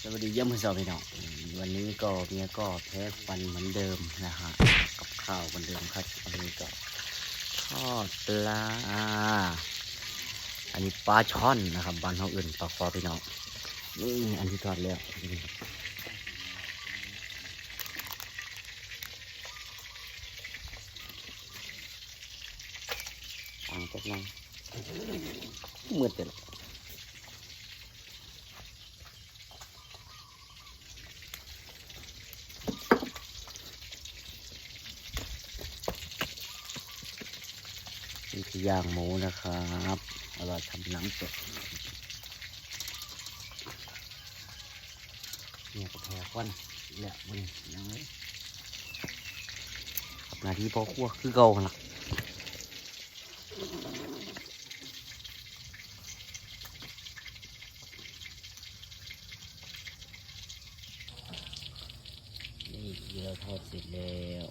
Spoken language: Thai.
สวัสดีเยี่ยมคุณสาวพี่น้องวันนี้ก็เมียก็แพ้ฟันเหมือนเดิมนะฮะกับข้าวเหมือนเดิมครับวันนี้ก็ทอดปลาอันนี้ปลาช่อนนะครับบ้านเขาอื่นปลาคอพี่น้องนี่อันที่ทอดแล้วต่างจากนั้นมืดเลยนี่คือย่างหมูนะครับเราทำน้ำสดเนี่ยก็แพ้ควันแหละมันยังไงขับหน้าที่พ่อครัวคือเก่าละนี่เราทอดเสร็จแล้ว